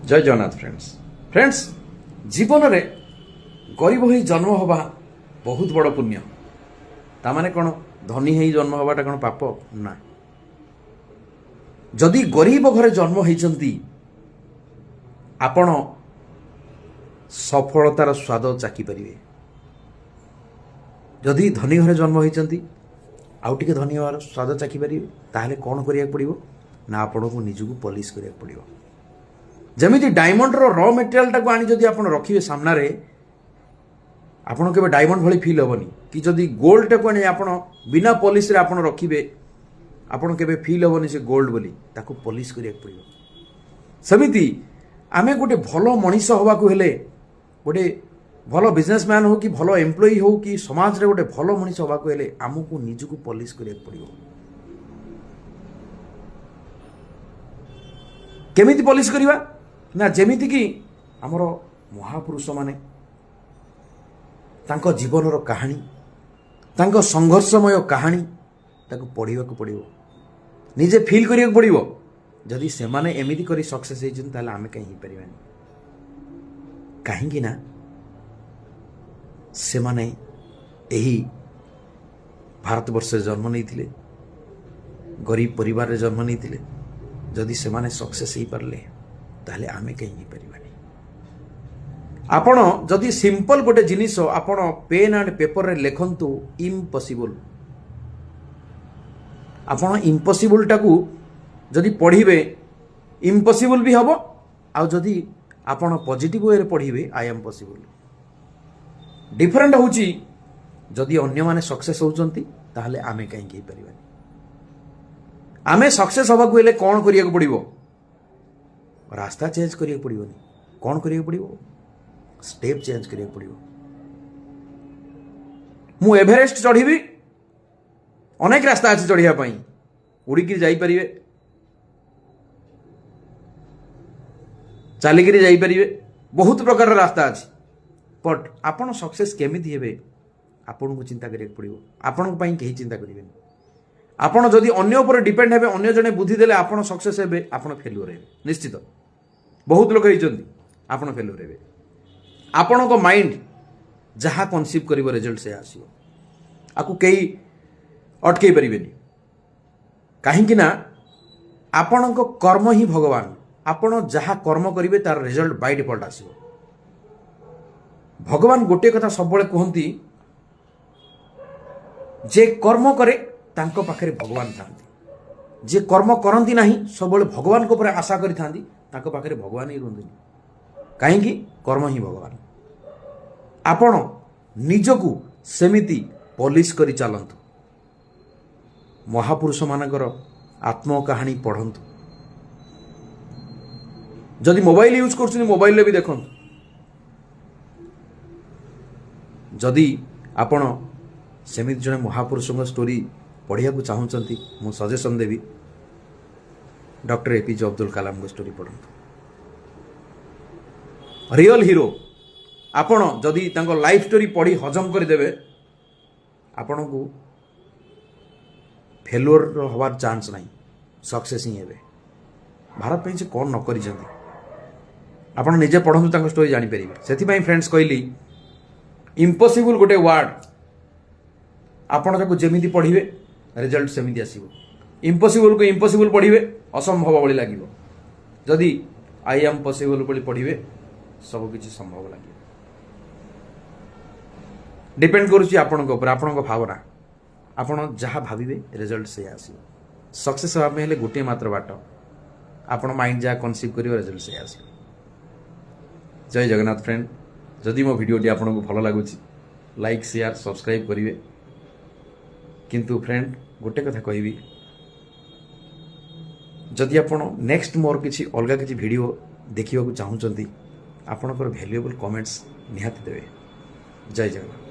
जय जगन्नाथ फ्रेंड्स जीवन रे गरीब ही जन्म हवा बहुत बड़ पुण्य तामाने कौन धनी ही जन्म हवाटा कौन पाप ना जदि गरीब घरे जन्म होती आपण सफलतार स्वाद चाकी पारे जदि धनी घरे जन्म होती आउ टिके धनी हवार स्वाद चाकी पारे ताहले कौन करिया पड़िबो ना आपण को निजको पॉलिश करिया पड़िबो जमीती डायमंड रो मटेरियल टाको आनी जदि आपण रखिबे सामना रे आपण केबे डायमंड भली फील होबनी कि जदि गोल्ड टाको आनी आपण बिना पॉलिश रे आपण रखिबे आपण केबे फील होबनी से गोल्ड बोली ताको पॉलिश करिया पड़िबो समिति आमे गोटे भलो मनीष होबाकू हेले गोटे भलो बिजनेसमैन हो कि भलो एम्प्लॉई हो कि समाज रे गोटे भलो मनीष होबाकू हेले आमको निजको पॉलिश करिया पड़िबो केमिति पॉलिश करिवा ना जेमिति कि आमर महापुरुष माने तांको जीवन रो कहानी तांको संघर्षमय कहानी ताको पढ़िबा को पड़िबो निजे फील करिया को पड़िबो जदि से माने एमिति करी सक्सेस हेजन ताले आमे कहीं परिबानी काहे कि ना से माने एही भारतवर्ष जन्म नहीं गरीब परिवार रे जन्म नहीं जदि से माने सक्सेस ही पारले ताले आमे कहीं परिबानी आपण जदि सिंपल गोटे जिनिस आपण पेन एंड पेपर रे लेखंतु इम्पॉसिबल आपण इम्पॉसिबल टाकू जदि पढ़िबे इम्पॉसिबल भी हबो आ जदि आपण पॉजिटिव वे रे पढ़िबे आई एम पॉसिबल डिफरेंट होची जदि अन्य माने सक्सेस होचंती ताले आमे कहीं परिबानी आमे सक्सेस हवा हेले कौन करिया को पड़िबो रास्ता चेंज करिया को पड़िबोनी कौन करिया को पड़िबो स्टेप चेंज करिया को पड़िबो मु एवरेस्ट चढ़ीबी अनेक रास्ता अछि चढ़िया पई उड़ीकी जाई परिबे चालिकी जाई परिबे बहुत प्रकार रास्ता अछि बट आपण सक्सेस केमिति हेबे आपण को चिंता करिया को पड़िबो आपण पई केही चिंता करिबेनी आपण जदि अन्य ऊपर डिपेंड हेबे अन्य जने बुद्धि देले आपण सक्सेस हेबे आपण फेल्युअर हेबे निश्चित बहुत लोग हेचंती आपण फेल्युअर हेबे आपण को माइंड जहा कन्सीव करिवो रिजल्ट से आसीबो आकु केही अटकेई परिबेनी काहे कि ना आपण को कर्म ही भगवान आपण जहा कर्म करिवे तार रिजल्ट बाय डिफॉल्ट आसीबो भगवान गोटे कथा सब बळे कहंती जे कर्म करे तांको पाखरे भगवान थांती जे कर्म करंती नाही सब भगवान को ऊपर आशा करि थांती तांको पाखरे भगवान ही रुंदनी काहे कि कर्म ही भगवान आपण निजकू सेमिति पॉलिश करि चालंतु महापुरुष मानकर आत्म कहानी पढ़ंतु जदि मोबाइल यूज करछनी मोबाइल ले भी देखंतु जदि आपण सेमिति जने महापुरुष स्टोरी पढ़िया को चाहूँगी मु सजेशन देवी डॉक्टर एपीजे अब्दुल कलाम को स्टोरी पढ़ंतु रियल हीरो आपण जदि तांको लाइफ स्टोरी पढ़ी हजम कर देबे आपण को फेल्युअर हवार चांस नहीं सक्सेस ही हेबे भारत पे कौन न करी आपण निजे पढ़ंतु तांको स्टोरी जानि परिबे सेति पई फ्रेंड्स कहली इम्पॉसिबल गोटे वर्ड आपण ताको जेमिति पढ़िबे रिजल्ट सेमिति आसीबो इम्पॉसिबल को इम्पॉसिबल पढ़िबे असंभव भली लागिबो जदि आई एम पॉसिबल बोली पढ़िबे सब किछि संभव लागिबो डिपेंड करूछि आपन ऊपर आपन को भावना आपण जहा भाबिबे रिजल्ट से आसीबो सक्सेस होबा में हेले गोटे मात्र बाट आपण माइंड जहा कन्सीव करियो रिजल्ट से आसीबो जय जगन्नाथ फ्रेंड जदि मो वीडियो टी आपन को भलो लागुछि लाइक शेयर सब्सक्राइब करिवे किंतु फ्रेंड गोटे कथा कहबी जदि आपण नेक्स्ट मोर किसी अलग किसी वीडियो देखिबा को चाहूचंती आपनकर वैल्यूएबल कमेंट्स निहाती देबे जय जगन्नाथ।